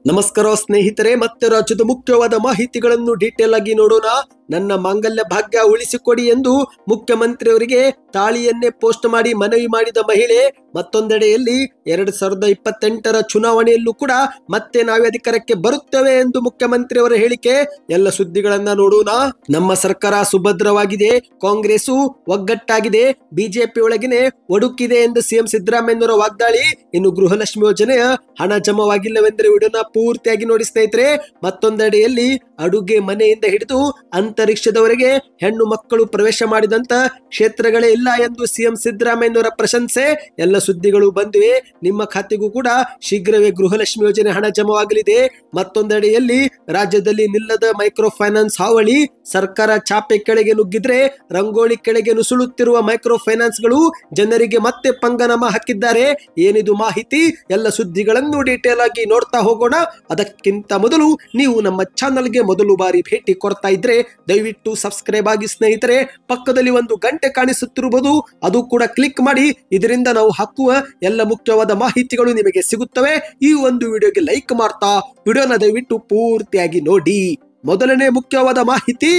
ನಮಸ್ಕಾರ ಸ್ನೇಹಿತರೆ, ಮತ್ತೆ ರಾಜ್ಯದ ಮುಖ್ಯವಾದ ಮಾಹಿತಿಗಳನ್ನು ಡೀಟೇಲ್ ಆಗಿ ನೋಡೋಣ. ನನ್ನ ಮಾಂಗಲ್ಯ ಭಾಗ್ಯ ಉಳಿಸಿಕೊಡಿ ಎಂದು ಮುಖ್ಯಮಂತ್ರಿಯವರಿಗೆ ತಾಳಿಯನ್ನೇ ಪೋಸ್ಟ್ ಮಾಡಿ ಮನವಿ ಮಾಡಿದ ಮಹಿಳೆ. ಮತ್ತೊಂದೆಡೆಯಲ್ಲಿ 2028ರ ಚುನಾವಣೆಯಲ್ಲೂ ಕೂಡ ಮತ್ತೆ ನಾವೇ ಅಧಿಕಾರಕ್ಕೆ ಬರುತ್ತೇವೆ ಎಂದು ಮುಖ್ಯಮಂತ್ರಿಯವರ ಹೇಳಿಕೆ. ಎಲ್ಲ ಸುದ್ದಿಗಳನ್ನ ನೋಡೋಣ. ನಮ್ಮ ಸರ್ಕಾರ ಸುಭದ್ರವಾಗಿದೆ, ಕಾಂಗ್ರೆಸ್ ಒಗ್ಗಟ್ಟಾಗಿದೆ, ಬಿಜೆಪಿ ಒಳಗಿನೇ ಒಡುಕಿದೆ ಎಂದು ಸಿಎಂ ಸಿದ್ದರಾಮಯ್ಯನವರ ವಾಗ್ದಾಳಿ. ಇನ್ನು ಗೃಹಲಕ್ಷ್ಮಿ ಯೋಜನೆಯ ಹಣ ಜಮವಾಗಿಲ್ಲವೆಂದರೆ ವಿಡಿಯೋನ ಪೂರ್ತಿಯಾಗಿ ನೋಡಿ ಸ್ನೇಹಿತರೆ. ಮತ್ತೊಂದೆಡೆಯಲ್ಲಿ ಅಡುಗೆ ಮನೆಯಿಂದ ಹಿಡಿದು ಅಂತರಿಕ್ಷದವರೆಗೆ ಹೆಣ್ಣು ಮಕ್ಕಳು ಪ್ರವೇಶ ಮಾಡಿದಂತ ಕ್ಷೇತ್ರಗಳೇ ಇಲ್ಲ ಎಂದು ಸಿಎಂ ಸಿದ್ದರಾಮಯ್ಯನವರ ಪ್ರಶಂಸೆ. ಎಲ್ಲ ಸುದ್ದಿಗಳು ಬಂದಿವೆ. ನಿಮ್ಮ ಖಾತೆಗೂ ಕೂಡ ಶೀಘ್ರವೇ ಗೃಹಲಕ್ಷ್ಮಿ ಯೋಜನೆ ಹಣ ಜಮವಾಗಲಿದೆ. ಮತ್ತೊಂದೆಡೆಯಲ್ಲಿ ರಾಜ್ಯದಲ್ಲಿ ನಿಲ್ಲದ ಮೈಕ್ರೋ ಫೈನಾನ್ಸ್ ಹಾವಳಿ. ಸರ್ಕಾರ ಚಾಪೆ ಕೆಳಗೆ ನುಗ್ಗಿದ್ರೆ ರಂಗೋಲಿ ಕೆಳಗೆ ನುಸುಳುತ್ತಿರುವ ಮೈಕ್ರೋ ಫೈನಾನ್ಸ್ ಗಳು ಜನರಿಗೆ ಮತ್ತೆ ಪಂಗನಾಮ ಹಾಕಿದ್ದಾರೆ. ಏನಿದು ಮಾಹಿತಿ? ಎಲ್ಲ ಸುದ್ದಿಗಳನ್ನು ಡೀಟೇಲ್ ಆಗಿ ನೋಡ್ತಾ ಹೋಗೋಣ. ಅದಕ್ಕಿಂತ ಮೊದಲು ನೀವು ನಮ್ಮ ಚಾನಲ್ಗೆ ಮೊದಲು ಬಾರಿ ಭೇಟಿ ಕೊಡ್ತಾ ಇದ್ರೆ ದಯವಿಟ್ಟು ಸಬ್ಸ್ಕ್ರೈಬ್ ಆಗಿ ಸ್ನೇಹಿತರೆ. ಪಕ್ಕದಲ್ಲಿ ಒಂದು ಗಂಟೆ ಕಾಣಿಸುತ್ತಿರುವುದು, ಅದು ಕೂಡ ಕ್ಲಿಕ್ ಮಾಡಿ. ಇದರಿಂದ ನಾವು ಹಾಕುವ ಎಲ್ಲ ಮುಖ್ಯವಾದ ಮಾಹಿತಿಗಳು ನಿಮಗೆ ಸಿಗುತ್ತವೆ. ಈ ಒಂದು ವಿಡಿಯೋಗೆ ಲೈಕ್ ಮಾಡ್ತಾ ವಿಡಿಯೋನ ದಯವಿಟ್ಟು ಪೂರ್ತಿಯಾಗಿ ನೋಡಿ. ಮೊದಲನೇ ಮುಖ್ಯವಾದ ಮಾಹಿತಿ.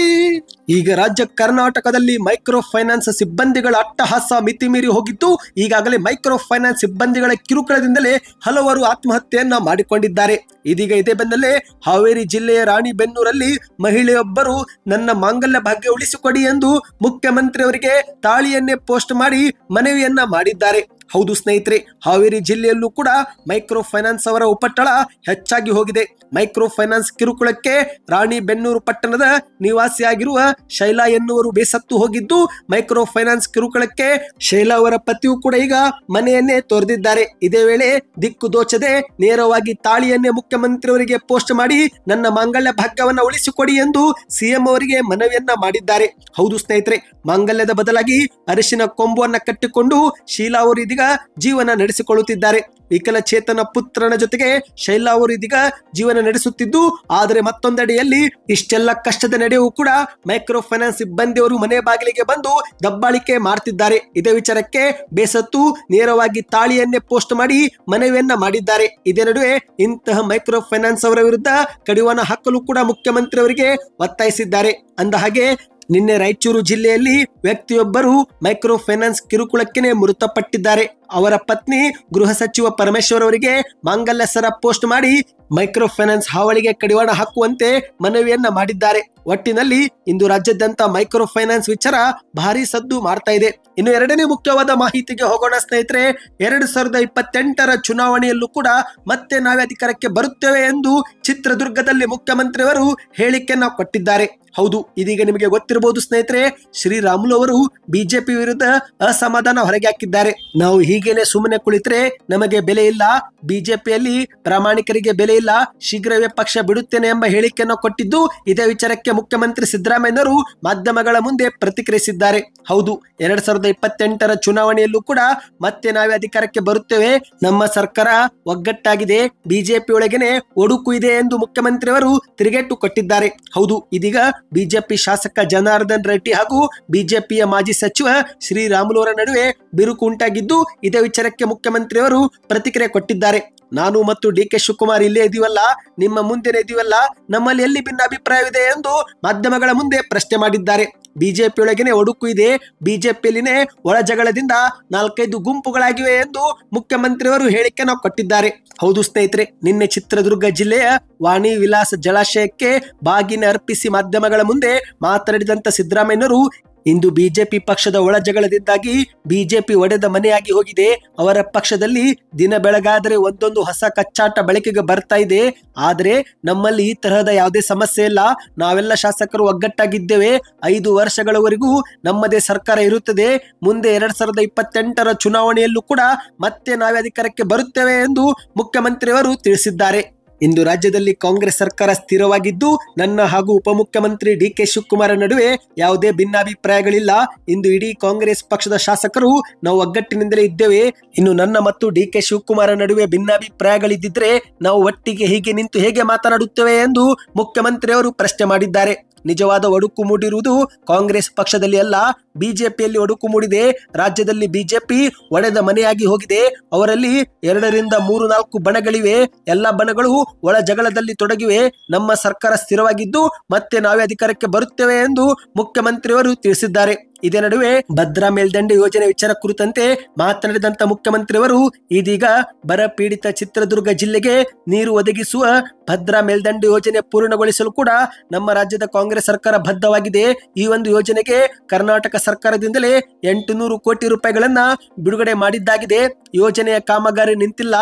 ಈಗ ರಾಜ್ಯ ಕರ್ನಾಟಕದಲ್ಲಿ ಮೈಕ್ರೋ ಫೈನಾನ್ಸ್ ಸಿಬ್ಬಂದಿಗಳ ಅಟ್ಟಹಾಸ ಮಿತಿಮೀರಿ ಹೋಗಿದ್ದು, ಈಗಾಗಲೇ ಮೈಕ್ರೋ ಫೈನಾನ್ಸ್ ಸಿಬ್ಬಂದಿಗಳ ಕಿರುಕುಳದಿಂದಲೇ ಹಲವರು ಆತ್ಮಹತ್ಯೆಯನ್ನ ಮಾಡಿಕೊಂಡಿದ್ದಾರೆ. ಇದೀಗ ಇದೇ ಬೆನ್ನಲ್ಲೇ ಹಾವೇರಿ ಜಿಲ್ಲೆಯ ರಾಣಿಬೆನ್ನೂರಲ್ಲಿ ಮಹಿಳೆಯೊಬ್ಬರು ನನ್ನ ಮಾಂಗಲ್ಯ ಭಾಗ್ಯ ಉಳಿಸಿಕೊಡಿ ಎಂದು ಮುಖ್ಯಮಂತ್ರಿಯವರಿಗೆ ತಾಳಿಯನ್ನೇ ಪೋಸ್ಟ್ ಮಾಡಿ ಮನವಿಯನ್ನ ಮಾಡಿದ್ದಾರೆ. ಹೌದು ಸ್ನೇಹಿತರೆ, ಹಾವೇರಿ ಜಿಲ್ಲೆಯಲ್ಲೂ ಕೂಡ ಮೈಕ್ರೋ ಫೈನಾನ್ಸ್ ಅವರ ಉಪಟಳ ಹೆಚ್ಚಾಗಿ ಹೋಗಿದೆ. ಮೈಕ್ರೋ ಫೈನಾನ್ಸ್ ಕಿರುಕುಳಕ್ಕೆ ರಾಣಿಬೆನ್ನೂರು ಪಟ್ಟಣದ ನಿವಾಸಿಯಾಗಿರುವ ಶೈಲಾ ಎನ್ನುವರು ಬೇಸತ್ತು ಹೋಗಿದ್ದು, ಮೈಕ್ರೋ ಫೈನಾನ್ಸ್ ಕಿರುಕುಳಕ್ಕೆ ಶೈಲಾ ಅವರ ಪತಿಯು ಕೂಡ ಈಗ ಮನೆಯನ್ನೇ ತೊರೆದಿದ್ದಾರೆ. ಇದೇ ವೇಳೆ ದಿಕ್ಕು ದೋಚದೆ ನೇರವಾಗಿ ತಾಳಿಯನ್ನೇ ಮುಖ್ಯಮಂತ್ರಿಯವರಿಗೆ ಪೋಸ್ಟ್ ಮಾಡಿ ನನ್ನ ಮಾಂಗಲ್ಯ ಭಾಗ್ಯವನ್ನ ಉಳಿಸಿಕೊಡಿ ಎಂದು ಸಿಎಂ ಅವರಿಗೆ ಮನವಿಯನ್ನ ಮಾಡಿದ್ದಾರೆ. ಹೌದು ಸ್ನೇಹಿತರೆ, ಮಾಂಗಲ್ಯದ ಬದಲಾಗಿ ಅರಿಶಿನ ಕೊಂಬುವನ್ನ ಕಟ್ಟಿಕೊಂಡು ಶೀಲಾ ಅವರು ಇದೀಗ ಜೀವನ ನಡೆಸಿಕೊಳ್ಳುತ್ತಿದ್ದಾರೆ. ವಿಕಲಚೇತನ ಪುತ್ರನ ಜೊತೆಗೆ ಶೈಲಾ ಅವರು ಇದೀಗ ಜೀವನ ನಡೆಸುತ್ತಿದ್ದು, ಆದರೆ ಮತ್ತೊಂದೆಡೆಯಲ್ಲಿ ಇಷ್ಟೆಲ್ಲ ಕಷ್ಟದ ನಡೆಯೂ ಕೂಡ ಮೈಕ್ರೋ ಫೈನಾನ್ಸ್ ಸಿಬ್ಬಂದಿಯವರು ಮನೆ ಬಾಗಿಲಿಗೆ ಬಂದು ದಬ್ಬಾಳಿಕೆ ಮಾಡ್ತಿದ್ದಾರೆ. ಇದೇ ವಿಚಾರಕ್ಕೆ ಬೇಸತ್ತು ನೇರವಾಗಿ ತಾಳಿಯನ್ನೇ ಪೋಸ್ಟ್ ಮಾಡಿ ಮನವಿಯನ್ನ ಮಾಡಿದ್ದಾರೆ. ಇದೇ ನಡುವೆ ಇಂತಹ ಮೈಕ್ರೋ ಫೈನಾನ್ಸ್ ಅವರ ವಿರುದ್ಧ ಕಡಿವಾಣ ಹಾಕಲು ಕೂಡ ಮುಖ್ಯಮಂತ್ರಿ ಅವರಿಗೆ ಒತ್ತಾಯಿಸಿದ್ದಾರೆ. ಅಂದ ಹಾಗೆ ನಿನ್ನೆ ರಾಯಚೂರು ಜಿಲ್ಲೆಯಲ್ಲಿ ವ್ಯಕ್ತಿಯೊಬ್ಬರು ಮೈಕ್ರೋ ಫೈನಾನ್ಸ್ ಕಿರುಕುಳಕ್ಕೆ ಮೃತಪಟ್ಟಿದ್ದಾರೆ. ಅವರ ಪತ್ನಿ ಗೃಹ ಸಚಿವ ಪರಮೇಶ್ವರ್ ಅವರಿಗೆ ಮಾಂಗಲ್ಯ ಸರ ಪೋಸ್ಟ್ ಮಾಡಿ ಮೈಕ್ರೋ ಫೈನಾನ್ಸ್ ಹಾವಳಿಗೆ ಕಡಿವಾಣ ಹಾಕುವಂತೆ ಮನವಿಯನ್ನ ಮಾಡಿದ್ದಾರೆ. ಒಟ್ಟಿನಲ್ಲಿ ಇಂದು ರಾಜ್ಯಾದ್ಯಂತ ಮೈಕ್ರೋ ಫೈನಾನ್ಸ್ ವಿಚಾರ ಭಾರಿ ಸದ್ದು ಮಾಡ್ತಾ ಇದೆ. ಇನ್ನು ಎರಡನೇ ಮುಖ್ಯವಾದ ಮಾಹಿತಿಗೆ ಹೋಗೋಣ ಸ್ನೇಹಿತರೆ. 2028ರ ಚುನಾವಣೆಯಲ್ಲೂ ಕೂಡ ಮತ್ತೆ ನಾವೇ ಅಧಿಕಾರಕ್ಕೆ ಬರುತ್ತೇವೆ ಎಂದು ಚಿತ್ರದುರ್ಗದಲ್ಲಿ ಮುಖ್ಯಮಂತ್ರಿಯವರು ಹೇಳಿಕೆಯನ್ನ ಕೊಟ್ಟಿದ್ದಾರೆ. ಹೌದು, ಇದೀಗ ನಿಮಗೆ ಗೊತ್ತಿರಬಹುದು ಸ್ನೇಹಿತರೆ, ಶ್ರೀರಾಮುಲು ಅವರು ಬಿಜೆಪಿ ವಿರುದ್ಧ ಅಸಮಾಧಾನ ಹೊರಗೆ ಹಾಕಿದ್ದಾರೆ. ನಾವು ಹೀಗೇನೆ ಸುಮ್ಮನೆ ಕುಳಿತರೆ ನಮಗೆ ಬೆಲೆ ಇಲ್ಲ, ಬಿಜೆಪಿಯಲ್ಲಿ ಪ್ರಾಮಾಣಿಕರಿಗೆ ಬೆಲೆ ಇಲ್ಲ, ಶೀಘ್ರವೇ ಪಕ್ಷ ಬಿಡುತ್ತೇನೆ ಎಂಬ ಹೇಳಿಕೆಯನ್ನು ಕೊಟ್ಟಿದ್ದು, ಇದೇ ವಿಚಾರಕ್ಕೆ ಮುಖ್ಯಮಂತ್ರಿ ಸಿದ್ದರಾಮಯ್ಯನವರು ಮಾಧ್ಯಮಗಳ ಮುಂದೆ ಪ್ರತಿಕ್ರಿಯಿಸಿದ್ದಾರೆ. ಹೌದು, 2028ರ ಚುನಾವಣೆಯಲ್ಲೂ ಕೂಡ ಮತ್ತೆ ನಾವೇ ಅಧಿಕಾರಕ್ಕೆ ಬರುತ್ತೇವೆ, ನಮ್ಮ ಸರ್ಕಾರ ಒಗ್ಗಟ್ಟಾಗಿದೆ, ಬಿಜೆಪಿ ಒಳಗೇನೆ ಒಡುಕು ಇದೆ ಎಂದು ಮುಖ್ಯಮಂತ್ರಿಯವರು ತಿರುಗೇಟು ಕೊಟ್ಟಿದ್ದಾರೆ. ಹೌದು, ಇದೀಗ ಬಿಜೆಪಿ ಶಾಸಕ ಜನಾರ್ದನ್ ರೆಡ್ಡಿ ಹಾಗೂ ಬಿಜೆಪಿಯ ಮಾಜಿ ಸಚಿವ ಶ್ರೀರಾಮುಲು ಅವರ ನಡುವೆ ಬಿರುಕು ಉಂಟಾಗಿದ್ದು, ಇದೇ ವಿಚಾರಕ್ಕೆ ಮುಖ್ಯಮಂತ್ರಿಯವರು ಪ್ರತಿಕ್ರಿಯೆ ಕೊಟ್ಟಿದ್ದಾರೆ. ನಾನು ಮತ್ತು ಡಿ.ಕೆ. ಶಿವಕುಮಾರ್ ಇಲ್ಲೇ ಇದೀವಲ್ಲ, ನಿಮ್ಮ ಮುಂದೆನೇ ಇದೀವಲ್ಲ, ನಮ್ಮಲ್ಲಿ ಎಲ್ಲಿ ಭಿನ್ನಾಭಿಪ್ರಾಯವಿದೆ ಎಂದು ಮಾಧ್ಯಮಗಳ ಮುಂದೆ ಪ್ರಶ್ನೆ ಮಾಡಿದ್ದಾರೆ. ಬಿಜೆಪಿ ಒಳಗೇನೆ ಒಡುಕು ಇದೆ, ಬಿಜೆಪಿಯಲ್ಲಿನೇ ಒಳ ಜಗಳದಿಂದ 4-5 ಗುಂಪುಗಳಾಗಿವೆ ಎಂದು ಮುಖ್ಯಮಂತ್ರಿಯವರು ಹೇಳಿಕೆಯನ್ನು ಕೊಟ್ಟಿದ್ದಾರೆ. ಹೌದು ಸ್ನೇಹಿತರೆ, ನಿನ್ನೆ ಚಿತ್ರದುರ್ಗ ಜಿಲ್ಲೆಯ ವಾಣಿ ವಿಲಾಸ ಜಲಾಶಯಕ್ಕೆ ಬಾಗಿನ ಅರ್ಪಿಸಿ ಮಾಧ್ಯಮಗಳ ಮುಂದೆ ಮಾತನಾಡಿದಂತ ಸಿದ್ದರಾಮಯ್ಯನವರು ಇಂದು ಬಿಜೆಪಿ ಪಕ್ಷದ ಒಳ ಜಗಳದಿಂದಾಗಿ ಬಿಜೆಪಿ ಒಡೆದ ಮನೆಯಾಗಿ ಹೋಗಿದೆ. ಅವರ ಪಕ್ಷದಲ್ಲಿ ದಿನ ಬೆಳಗಾದರೆ ಒಂದೊಂದು ಹೊಸ ಕಚ್ಚಾಟ ಬೆಳಕಿಗೆ ಬರ್ತಾ ಇದೆ. ಆದರೆ ನಮ್ಮಲ್ಲಿ ಈ ತರಹದ ಯಾವುದೇ ಸಮಸ್ಯೆ ಇಲ್ಲ. ನಾವೆಲ್ಲ ಶಾಸಕರು ಒಗ್ಗಟ್ಟಾಗಿದ್ದೇವೆ. 5 ವರ್ಷಗಳವರೆಗೂ ನಮ್ಮದೇ ಸರ್ಕಾರ ಇರುತ್ತದೆ. ಮುಂದೆ 2028ರ ಚುನಾವಣೆಯಲ್ಲೂ ಕೂಡ ಮತ್ತೆ ನಾವೇ ಅಧಿಕಾರಕ್ಕೆ ಬರುತ್ತೇವೆ ಎಂದು ಮುಖ್ಯಮಂತ್ರಿಯವರು ತಿಳಿಸಿದ್ದಾರೆ. ಇಂದು ರಾಜ್ಯದಲ್ಲಿ ಕಾಂಗ್ರೆಸ್ ಸರ್ಕಾರ ಸ್ಥಿರವಾಗಿದ್ದು, ನನ್ನ ಹಾಗೂ ಉಪಮುಖ್ಯಮಂತ್ರಿ ಡಿ.ಕೆ. ಶಿವಕುಮಾರ್ ನಡುವೆ ಯಾವುದೇ ಭಿನ್ನಾಭಿಪ್ರಾಯಗಳಿಲ್ಲ. ಇಂದು ಇಡೀ ಕಾಂಗ್ರೆಸ್ ಪಕ್ಷದ ಶಾಸಕರು ನಾವು ಒಗ್ಗಟ್ಟಿನಿಂದಲೇ ಇದ್ದೇವೆ. ಇನ್ನು ನನ್ನ ಮತ್ತು ಡಿ.ಕೆ. ಶಿವಕುಮಾರ್ ನಡುವೆ ಭಿನ್ನಾಭಿಪ್ರಾಯಗಳಿದ್ದಿದ್ರೆ ನಾವು ಒಟ್ಟಿಗೆ ಹೀಗೆ ನಿಂತು ಹೇಗೆ ಮಾತನಾಡುತ್ತೇವೆ ಎಂದು ಮುಖ್ಯಮಂತ್ರಿಯವರು ಪ್ರಶ್ನೆ ಮಾಡಿದ್ದಾರೆ. ನಿಜವಾದ ಒಡುಕು ಮೂಡಿರುವುದು ಕಾಂಗ್ರೆಸ್ ಪಕ್ಷದಲ್ಲಿ ಅಲ್ಲ, ಬಿಜೆಪಿಯಲ್ಲಿ ಒಡುಕು ಮೂಡಿದೆ. ರಾಜ್ಯದಲ್ಲಿ ಬಿಜೆಪಿ ಒಡೆದ ಮನೆಯಾಗಿ ಹೋಗಿದೆ. ಅವರಲ್ಲಿ 2-3-4 ಬಣಗಳಿವೆ. ಎಲ್ಲ ಬಣಗಳು ಒಳ ಜಗಳದಲ್ಲಿ ತೊಡಗಿವೆ. ನಮ್ಮ ಸರ್ಕಾರ ಸ್ಥಿರವಾಗಿದ್ದು ಮತ್ತೆ ನಾವೇ ಅಧಿಕಾರಕ್ಕೆ ಬರುತ್ತೇವೆ ಎಂದು ಮುಖ್ಯಮಂತ್ರಿಯವರು ತಿಳಿಸಿದ್ದಾರೆ. ಇದೇ ನಡುವೆ ಭದ್ರಾ ಮೇಲ್ದಂಡೆ ಯೋಜನೆ ವಿಚಾರ ಕುರಿತಂತೆ ಮಾತನಾಡಿದಂತ ಮುಖ್ಯಮಂತ್ರಿಯವರು ಇದೀಗ ಬರ ಪೀಡಿತ ಚಿತ್ರದುರ್ಗ ಜಿಲ್ಲೆಗೆ ನೀರು ಒದಗಿಸುವ ಭದ್ರಾ ಮೇಲ್ದಂಡೆ ಯೋಜನೆ ಪೂರ್ಣಗೊಳಿಸಲು ಕೂಡ ನಮ್ಮ ರಾಜ್ಯದ ಕಾಂಗ್ರೆಸ್ ಸರ್ಕಾರ ಬದ್ಧವಾಗಿದೆ. ಈ ಒಂದು ಯೋಜನೆಗೆ ಕರ್ನಾಟಕ ಸರ್ಕಾರದಿಂದಲೇ 800 ಕೋಟಿ ರೂಪಾಯಿಗಳನ್ನ ಬಿಡುಗಡೆ ಮಾಡಿದ್ದಾಗಿದೆ. ಯೋಜನೆಯ ಕಾಮಗಾರಿ ನಿಂತಿಲ್ಲ.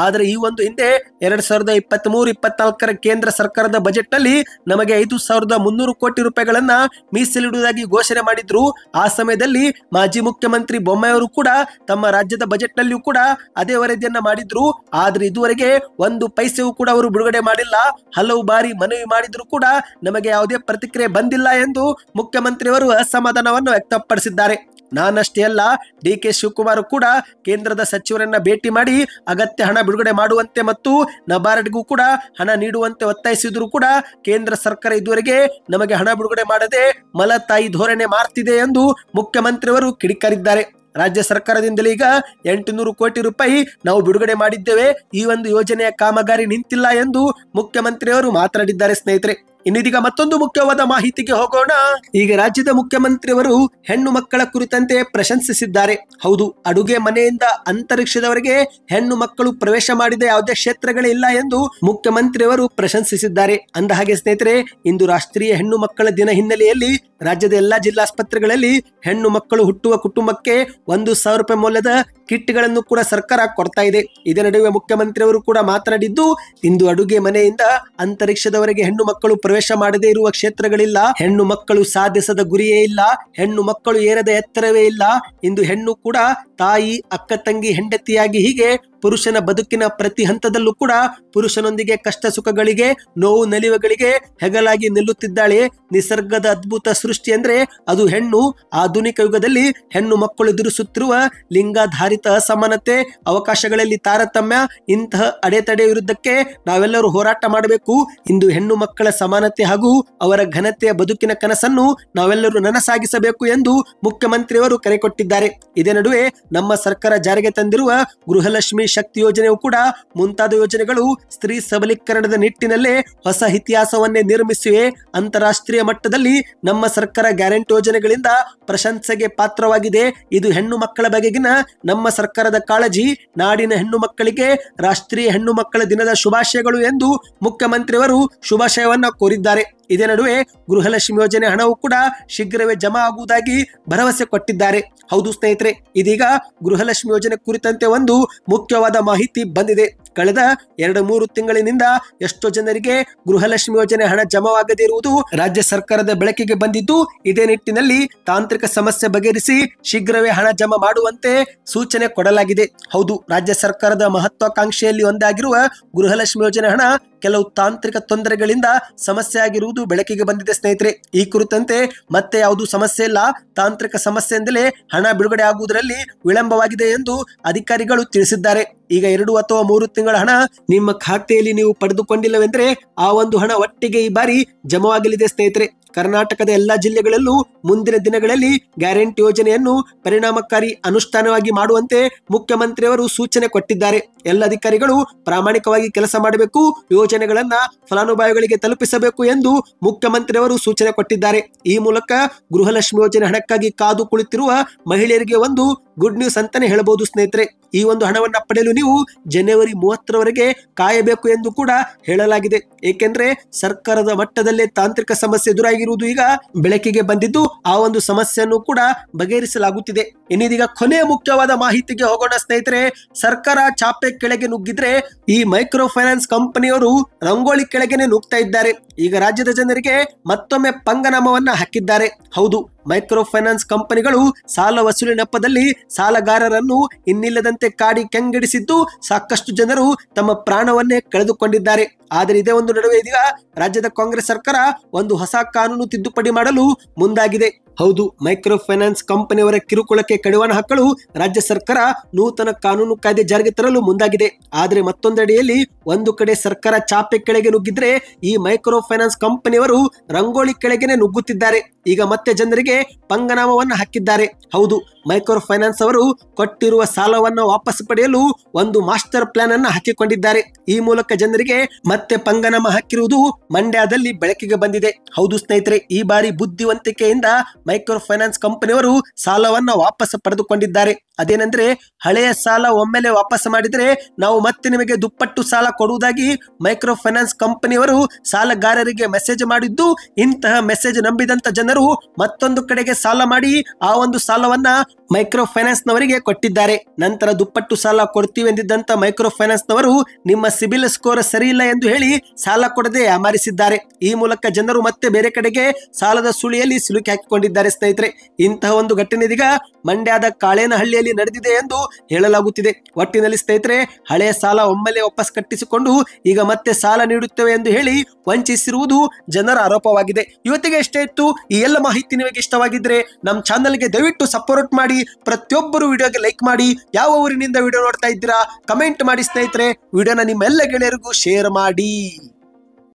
ಆದರೆ ಈ ಒಂದು ಹಿಂದೆ 2023-24 ಕೇಂದ್ರ ಸರ್ಕಾರದ ಬಜೆಟ್ ನಲ್ಲಿ ನಮಗೆ 5,300 ಕೋಟಿ ರೂಪಾಯಿಗಳನ್ನ ಮೀಸಲಿಡುವುದಾಗಿ ಘೋಷಣೆ ಮಾಡಿದ್ರು. ಆ ಸಮಯದಲ್ಲಿ ಮಾಜಿ ಮುಖ್ಯಮಂತ್ರಿ ಬೊಮ್ಮಾಯಿಯವರು ಕೂಡ ತಮ್ಮ ರಾಜ್ಯದ ಬಜೆಟ್ ನಲ್ಲಿಯೂ ಕೂಡ ಅದೇ ವರದಿಯನ್ನ ಮಾಡಿದ್ರು. ಆದ್ರೆ ಇದುವರೆಗೆ 1 ಪೈಸೆಯೂ ಕೂಡ ಅವರು ಬಿಡುಗಡೆ ಮಾಡಿಲ್ಲ. ಹಲವು ಬಾರಿ ಮನವಿ ಮಾಡಿದ್ರು ಕೂಡ ನಮಗೆ ಯಾವುದೇ ಪ್ರತಿಕ್ರಿಯೆ ಬಂದಿಲ್ಲ ಎಂದು ಮುಖ್ಯಮಂತ್ರಿಯವರು ಅಸಮಾಧಾನವನ್ನು ವ್ಯಕ್ತಪಡಿಸಿದ್ದಾರೆ. ನಾನಷ್ಟೇ ಅಲ್ಲ, ಡಿ.ಕೆ. ಶಿವಕುಮಾರ್ ಕೂಡ ಕೇಂದ್ರದ ಸಚಿವರನ್ನ ಭೇಟಿ ಮಾಡಿ ಅಗತ್ಯ ಹಣ ಬಿಡುಗಡೆ ಮಾಡುವಂತೆ ಮತ್ತು ನಬಾರ್ಡ್ಗೂ ಕೂಡ ಹಣ ನೀಡುವಂತೆ ಒತ್ತಾಯಿಸಿದ್ರು ಕೂಡ ಕೇಂದ್ರ ಸರ್ಕಾರ ಇದುವರೆಗೆ ನಮಗೆ ಹಣ ಬಿಡುಗಡೆ ಮಾಡದೆ ಮಲತಾಯಿ ಧೋರಣೆ ಮಾಡ್ತಿದೆ ಎಂದು ಮುಖ್ಯಮಂತ್ರಿಯವರು ಕಿಡಿಕಾರಿದ್ದಾರೆ. ರಾಜ್ಯ ಸರ್ಕಾರದಿಂದಲೇ ಈಗ 800 ಕೋಟಿ ರೂಪಾಯಿ ನಾವು ಬಿಡುಗಡೆ ಮಾಡಿದ್ದೇವೆ. ಈ ಒಂದು ಯೋಜನೆಯ ಕಾಮಗಾರಿ ನಿಂತಿಲ್ಲ ಎಂದು ಮುಖ್ಯಮಂತ್ರಿಯವರು ಮಾತನಾಡಿದ್ದಾರೆ. ಸ್ನೇಹಿತರೆ, ಇನ್ನಿದೀಗ ಮತ್ತೊಂದು ಮುಖ್ಯವಾದ ಮಾಹಿತಿಗೆ ಹೋಗೋಣ. ಈಗ ರಾಜ್ಯದ ಮುಖ್ಯಮಂತ್ರಿಯವರು ಹೆಣ್ಣು ಮಕ್ಕಳ ಕುರಿತಂತೆ ಪ್ರಶಂಸಿಸಿದ್ದಾರೆ. ಹೌದು, ಅಡುಗೆ ಮನೆಯಿಂದ ಅಂತರಿಕ್ಷದವರೆಗೆ ಹೆಣ್ಣು ಮಕ್ಕಳು ಪ್ರವೇಶ ಮಾಡಿದ ಯಾವುದೇ ಕ್ಷೇತ್ರಗಳೇ ಇಲ್ಲ ಎಂದು ಮುಖ್ಯಮಂತ್ರಿಯವರು ಪ್ರಶಂಸಿಸಿದ್ದಾರೆ. ಅಂದ ಹಾಗೆ ಸ್ನೇಹಿತರೆ, ಇಂದು ರಾಷ್ಟ್ರೀಯ ಹೆಣ್ಣು ಮಕ್ಕಳ ದಿನ ಹಿನ್ನೆಲೆಯಲ್ಲಿ ರಾಜ್ಯದ ಎಲ್ಲಾ ಜಿಲ್ಲಾಸ್ಪತ್ರೆಗಳಲ್ಲಿ ಹೆಣ್ಣು ಮಕ್ಕಳು ಹುಟ್ಟುವ ಕುಟುಂಬಕ್ಕೆ 1,000 ರೂಪಾಯಿ ಮೌಲ್ಯದ ಕಿಟ್ಗಳನ್ನು ಕೂಡ ಸರ್ಕಾರ ಕೊಡ್ತಾ ಇದೆ. ಇದೇ ನಡುವೆ ಮುಖ್ಯಮಂತ್ರಿಯವರು ಕೂಡ ಮಾತನಾಡಿದ್ದು, ಇಂದು ಅಡುಗೆ ಮನೆಯಿಂದ ಅಂತರಿಕ್ಷದವರೆಗೆ ಹೆಣ್ಣು ಮಕ್ಕಳು ಪ್ರವೇಶ ಮಾಡದೇ ಇರುವ ಕ್ಷೇತ್ರಗಳಿಲ್ಲ. ಹೆಣ್ಣು ಮಕ್ಕಳು ಸಾಧಿಸದ ಗುರಿಯೇ ಇಲ್ಲ. ಹೆಣ್ಣು ಮಕ್ಕಳು ಏರದ ಎತ್ತರವೇ ಇಲ್ಲ. ಇಂದು ಹೆಣ್ಣು ಕೂಡ ತಾಯಿ, ಅಕ್ಕ ತಂಗಿ, ಹೆಂಡತಿಯಾಗಿ ಹೀಗೆ ಪುರುಷನ ಬದುಕಿನ ಪ್ರತಿ ಹಂತದಲ್ಲೂ ಕೂಡ ಪುರುಷನೊಂದಿಗೆ ಕಷ್ಟ ಸುಖಗಳಿಗೆ, ನೋವು ನಲಿವುಗಳಿಗೆ ಹೆಗಲಾಗಿ ನಿಲ್ಲುತ್ತಿದ್ದಾಳೆ. ನಿಸರ್ಗದ ಅದ್ಭುತ ಸೃಷ್ಟಿ ಅಂದ್ರೆ ಅದು ಹೆಣ್ಣು. ಆಧುನಿಕ ಯುಗದಲ್ಲಿ ಹೆಣ್ಣು ಮಕ್ಕಳು ಎದುರಿಸುತ್ತಿರುವ ಲಿಂಗಾಧಾರಿತ ಅಸಮಾನತೆ, ಅವಕಾಶಗಳಲ್ಲಿ ತಾರತಮ್ಯ, ಇಂತಹ ಅಡೆತಡೆ ವಿರುದ್ಧಕ್ಕೆ ನಾವೆಲ್ಲರೂ ಹೋರಾಟ ಮಾಡಬೇಕು. ಇಂದು ಹೆಣ್ಣು ಮಕ್ಕಳ ಸಮಾನತೆ ಹಾಗೂ ಅವರ ಘನತೆಯ ಬದುಕಿನ ಕನಸನ್ನು ನಾವೆಲ್ಲರೂ ನನಸಾಗಿಸಬೇಕು ಎಂದು ಮುಖ್ಯಮಂತ್ರಿಯವರು ಕರೆ ಕೊಟ್ಟಿದ್ದಾರೆ. ಇದೇ ನಡುವೆ ನಮ್ಮ ಸರ್ಕಾರ ಜಾರಿಗೆ ತಂದಿರುವ ಗೃಹಲಕ್ಷ್ಮಿ ಶಕ್ತಿ ಯೋಜನೆಯು ಕೂಡ ಮುಂತಾದ ಯೋಜನೆಗಳು ಸ್ತ್ರೀ ಸಬಲೀಕರಣದ ನಿಟ್ಟಿನಲ್ಲೇ ಹೊಸ ಇತಿಹಾಸವನ್ನೇ ನಿರ್ಮಿಸಿವೆ. ಅಂತಾರಾಷ್ಟ್ರೀಯ ಮಟ್ಟದಲ್ಲಿ ನಮ್ಮ ಸರ್ಕಾರ ಗ್ಯಾರಂಟಿ ಯೋಜನೆಗಳಿಂದ ಪ್ರಶಂಸೆಗೆ ಪಾತ್ರವಾಗಿದೆ. ಇದು ಹೆಣ್ಣು ಮಕ್ಕಳ ಬಗೆಗಿನ ನಮ್ಮ ಸರ್ಕಾರದ ಕಾಳಜಿ. ನಾಡಿನ ಹೆಣ್ಣು ಮಕ್ಕಳಿಗೆ ರಾಷ್ಟ್ರೀಯ ಹೆಣ್ಣು ಮಕ್ಕಳ ದಿನದ ಶುಭಾಶಯಗಳು ಎಂದು ಮುಖ್ಯಮಂತ್ರಿಯವರು ಶುಭಾಶಯವನ್ನ ಕೋರಿದ್ದಾರೆ. ಇದೇ ನಡುವೆ ಗೃಹಲಕ್ಷ್ಮಿ ಯೋಜನೆ ಹಣವು ಕೂಡ ಶೀಘ್ರವೇ ಜಮಾ ಆಗುವುದಾಗಿ ಭರವಸೆ ಕೊಟ್ಟಿದ್ದಾರೆ. ಹೌದು ಸ್ನೇಹಿತರೆ, ಇದೀಗ ಗೃಹಲಕ್ಷ್ಮಿ ಯೋಜನೆ ಕುರಿತಂತೆ ಒಂದು ಮುಖ್ಯವಾದ ಮಾಹಿತಿ ಬಂದಿದೆ. ಕಳೆದ 2-3 ತಿಂಗಳಿನಿಂದ ಎಷ್ಟೋ ಜನರಿಗೆ ಗೃಹಲಕ್ಷ್ಮಿ ಯೋಜನೆ ಹಣ ಜಮಾವಾಗದೇ ಇರುವುದು ರಾಜ್ಯ ಸರ್ಕಾರದ ಬೆಳಕಿಗೆ ಬಂದಿದ್ದು, ಇದೇ ನಿಟ್ಟಿನಲ್ಲಿ ತಾಂತ್ರಿಕ ಸಮಸ್ಯೆ ಬಗೆಹರಿಸಿ ಶೀಘ್ರವೇ ಹಣ ಜಮಾ ಮಾಡುವಂತೆ ಸೂಚನೆ ಕೊಡಲಾಗಿದೆ. ಹೌದು, ರಾಜ್ಯ ಸರ್ಕಾರದ ಮಹತ್ವಾಕಾಂಕ್ಷೆಯಲ್ಲಿ ಒಂದಾಗಿರುವ ಗೃಹಲಕ್ಷ್ಮಿ ಯೋಜನೆ ಹಣ ಕೆಲವು ತಾಂತ್ರಿಕ ತೊಂದರೆಗಳಿಂದ ಸಮಸ್ಯೆ ಆಗಿರುವುದು ಬೆಳಕಿಗೆ ಬಂದಿದೆ. ಸ್ನೇಹಿತರೆ, ಈ ಕುರಿತಂತೆ ಮತ್ತೆ ಯಾವುದೂ ಸಮಸ್ಯೆ ಇಲ್ಲ. ತಾಂತ್ರಿಕ ಸಮಸ್ಯೆಯಿಂದಲೇ ಹಣ ಬಿಡುಗಡೆ ಆಗುವುದರಲ್ಲಿ ವಿಳಂಬವಾಗಿದೆ ಎಂದು ಅಧಿಕಾರಿಗಳು ತಿಳಿಸಿದ್ದಾರೆ. ಈಗ 2 ಅಥವಾ 3 ತಿಂಗಳ ಹಣ ನಿಮ್ಮ ಖಾತೆಯಲ್ಲಿ ನೀವು ಪಡೆದುಕೊಂಡಿಲ್ಲವೆಂದರೆ ಆ ಒಂದು ಹಣ ಒಟ್ಟಿಗೆ ಈ ಬಾರಿ ಜಮವಾಗಲಿದೆ. ಸ್ನೇಹಿತರೆ, ಕರ್ನಾಟಕದ ಎಲ್ಲಾ ಜಿಲ್ಲೆಗಳಲ್ಲೂ ಮುಂದಿನ ದಿನಗಳಲ್ಲಿ ಗ್ಯಾರಂಟಿ ಯೋಜನೆಯನ್ನು ಪರಿಣಾಮಕಾರಿ ಅನುಷ್ಠಾನವಾಗಿ ಮಾಡುವಂತೆ ಮುಖ್ಯಮಂತ್ರಿಯವರು ಸೂಚನೆ ಕೊಟ್ಟಿದ್ದಾರೆ. ಎಲ್ಲ ಅಧಿಕಾರಿಗಳು ಪ್ರಾಮಾಣಿಕವಾಗಿ ಕೆಲಸ ಮಾಡಬೇಕು, ಯೋಜನೆಗಳನ್ನ ಫಲಾನುಭವಿಗಳಿಗೆ ತಲುಪಿಸಬೇಕು ಎಂದು ಮುಖ್ಯಮಂತ್ರಿಯವರು ಸೂಚನೆ ಕೊಟ್ಟಿದ್ದಾರೆ. ಈ ಮೂಲಕ ಗೃಹಲಕ್ಷ್ಮಿ ಯೋಜನೆ ಹಣಕ್ಕಾಗಿ ಕಾದು ಕುಳಿತಿರುವ ಮಹಿಳೆಯರಿಗೆ ಒಂದು ಗುಡ್ ನ್ಯೂಸ್ ಅಂತಾನೆ ಹೇಳಬಹುದು. ಸ್ನೇಹಿತರೆ, ಈ ಒಂದು ಹಣವನ್ನ ಪಡೆಯಲು ನೀವು ಜನವರಿ 30ರವರೆಗೆ ಕಾಯಬೇಕು ಎಂದು ಕೂಡ ಹೇಳಲಾಗಿದೆ. ಏಕೆಂದ್ರೆ ಸರ್ಕಾರದ ಮಟ್ಟದಲ್ಲೇ ತಾಂತ್ರಿಕ ಸಮಸ್ಯೆ ಎದುರಾಗಿರುವುದು ಈಗ ಬೆಳಕಿಗೆ ಬಂದಿದ್ದು, ಆ ಒಂದು ಸಮಸ್ಯೆಯನ್ನು ಕೂಡ ಬಗೆಹರಿಸಲಾಗುತ್ತಿದೆ. ಇನ್ನಿದೀಗ ಕೊನೆಯ ಮುಖ್ಯವಾದ ಮಾಹಿತಿಗೆ ಹೋಗೋಣ. ಸ್ನೇಹಿತರೆ, ಸರ್ಕಾರ ಚಾಪೆ ಕೆಳಗೆ ನುಗ್ಗಿದ್ರೆ ಈ ಮೈಕ್ರೋ ಫೈನಾನ್ಸ್ ಕಂಪನಿಯವರು ರಂಗೋಲಿ ಕೆಳಗೆನೆ ನುಗ್ತಾ ಇದ್ದಾರೆ. ಈಗ ರಾಜ್ಯದ ಜನರಿಗೆ ಮತ್ತೊಮ್ಮೆ ಪಂಗನಾಮವನ್ನ ಹಾಕಿದ್ದಾರೆ. ಹೌದು, ಮೈಕ್ರೋ ಫೈನಾನ್ಸ್ ಕಂಪನಿಗಳು ಸಾಲ ವಸೂಲಿ ನೆಪದಲ್ಲಿ ಸಾಲಗಾರರನ್ನು ಇನ್ನಿಲ್ಲದಂತೆ ಕಾಡಿ ಕೆಂಗೆಡಿಸಿದ್ದು ಸಾಕಷ್ಟು ಜನರು ತಮ್ಮ ಪ್ರಾಣವನ್ನೇ ಕಳೆದುಕೊಂಡಿದ್ದಾರೆ. ಆದರೆ ಇದೇ ಒಂದು ನಡುವೆ ಇದೀಗ ರಾಜ್ಯದ ಕಾಂಗ್ರೆಸ್ ಸರ್ಕಾರ ಒಂದು ಹೊಸ ಕಾನೂನು ತಿದ್ದುಪಡಿ ಮಾಡಲು ಮುಂದಾಗಿದೆ. ಹೌದು, ಮೈಕ್ರೋ ಫೈನಾನ್ಸ್ ಕಂಪನಿಯವರ ಕಿರುಕುಳಕ್ಕೆ ಕಡಿವಾಣ ಹಾಕಲು ರಾಜ್ಯ ಸರ್ಕಾರ ನೂತನ ಕಾನೂನು ಕಾಯ್ದೆ ಜಾರಿಗೆ ತರಲು ಮುಂದಾಗಿದೆ. ಆದರೆ ಮತ್ತೊಂದೆಡೆಯಲ್ಲಿ ಒಂದು ಕಡೆ ಸರ್ಕಾರ ಚಾಪೆ ಕೆಳಗೆ ನುಗ್ಗಿದ್ರೆ ಈ ಮೈಕ್ರೋ ಫೈನಾನ್ಸ್ ಕಂಪನಿಯವರು ರಂಗೋಲಿ ಕೆಳಗೆನೆ ನುಗ್ಗುತ್ತಿದ್ದಾರೆ. ಈಗ ಮತ್ತೆ ಜನರಿಗೆ ಪಂಗನಾಮವನ್ನು ಹಾಕಿದ್ದಾರೆ. ಹೌದು, ಮೈಕ್ರೋ ಫೈನಾನ್ಸ್ ಅವರು ಕೊಟ್ಟಿರುವ ಸಾಲವನ್ನು ವಾಪಸ್ ಪಡೆಯಲು ಒಂದು ಮಾಸ್ಟರ್ ಪ್ಲಾನ್ ಅನ್ನು ಹಾಕಿಕೊಂಡಿದ್ದಾರೆ. ಈ ಮೂಲಕ ಜನರಿಗೆ ಮತ್ತೆ ಪಂಗನಾಮ ಹಾಕಿರುವುದು ಮಂಡ್ಯದಲ್ಲಿ ಬೆಳಕಿಗೆ ಬಂದಿದೆ. ಹೌದು ಸ್ನೇಹಿತರೆ, ಈ ಬಾರಿ ಬುದ್ಧಿವಂತಿಕೆಯಿಂದ ಮೈಕ್ರೋ ಫೈನಾನ್ಸ್ ಕಂಪನಿಯವರು ಸಾಲವನ್ನ ವಾಪಸ್ ಪಡೆದುಕೊಂಡಿದ್ದಾರೆ. ಅದೇನೆಂದ್ರೆ, ಹಳೆಯ ಸಾಲ ಒಮ್ಮೆಲೆ ವಾಪಸ್ ಮಾಡಿದ್ರೆ ನಾವು ಮತ್ತೆ ನಿಮಗೆ ದುಪ್ಪಟ್ಟು ಸಾಲ ಕೊಡುವುದಾಗಿ ಮೈಕ್ರೋ ಫೈನಾನ್ಸ್ ಕಂಪನಿಯವರು ಸಾಲಗಾರರಿಗೆ ಮೆಸೇಜ್ ಮಾಡಿದ್ದು, ಇಂತಹ ಮೆಸೇಜ್ ನಂಬಿದಂತ ಜನರು ಮತ್ತೊಂದು ಕಡೆಗೆ ಸಾಲ ಮಾಡಿ ಆ ಒಂದು ಸಾಲವನ್ನ ಮೈಕ್ರೋ ಫೈನಾನ್ಸ್ ನವರಿಗೆ ಕೊಟ್ಟಿದ್ದಾರೆ. ನಂತರ ದುಪ್ಪಟ್ಟು ಸಾಲ ಕೊಡ್ತೀವಿ ಎಂದಿದ್ದಂತ ಮೈಕ್ರೋ ಫೈನಾನ್ಸ್ ನವರು ನಿಮ್ಮ ಸಿಬಿಲ್ ಸ್ಕೋರ್ ಸರಿ ಇಲ್ಲ ಎಂದು ಹೇಳಿ ಸಾಲ ಕೊಡದೆ ಯಾಮಾರಿಸಿದ್ದಾರೆ. ಈ ಮೂಲಕ ಜನರು ಮತ್ತೆ ಬೇರೆ ಕಡೆಗೆ ಸಾಲದ ಸುಳಿಯಲ್ಲಿ ಸಿಲುಕಿ ಹಾಕಿಕೊಂಡಿದ್ದಾರೆ. ಸ್ನೇಹಿತರೆ, ಇಂತಹ ಒಂದು ಘಟನೆ ಇದೀಗ ಮಂಡ್ಯದ ಕಾಳೇನಹಳ್ಳಿಯಲ್ಲಿ ನಡೆದಿದೆ ಎಂದು ಹೇಳಲಾಗುತ್ತಿದೆ. ಒಟ್ಟಿನಲ್ಲಿ ಸ್ನೇಹಿತರೆ, ಹಳೆಯ ಸಾಲ ಒಮ್ಮೆಲೆ ವಾಪಸ್ ಕಟ್ಟಿಸಿಕೊಂಡು ಈಗ ಮತ್ತೆ ಸಾಲ ನೀಡುತ್ತೇವೆ ಎಂದು ಹೇಳಿ ವಂಚಿಸಿರುವುದು ಜನರ ಆರೋಪವಾಗಿದೆ. ಇವತ್ತಿಗೆ ಎಷ್ಟೇ ಇತ್ತು. ಈ ಎಲ್ಲ ಮಾಹಿತಿ ನಿಮಗೆ ಇಷ್ಟವಾಗಿದ್ರೆ ನಮ್ಮ ಚಾನಲ್ಗೆ ದಯವಿಟ್ಟು ಸಪೋರ್ಟ್ ಮಾಡಿ. ಪ್ರತಿಯೊಬ್ಬರು ವಿಡಿಯೋಗೆ ಲೈಕ್ ಮಾಡಿ. ಯಾವ ಊರಿನಿಂದ ವಿಡಿಯೋ ನೋಡ್ತಾ ಇದ್ದೀರಾ ಕಮೆಂಟ್ ಮಾಡಿ ಸ್ನೇಹಿತರೆ. ವಿಡಿಯೋನ ನಿಮ್ಮೆಲ್ಲ ಗೆಳೆಯರಿಗೂ ಶೇರ್ ಮಾಡಿ.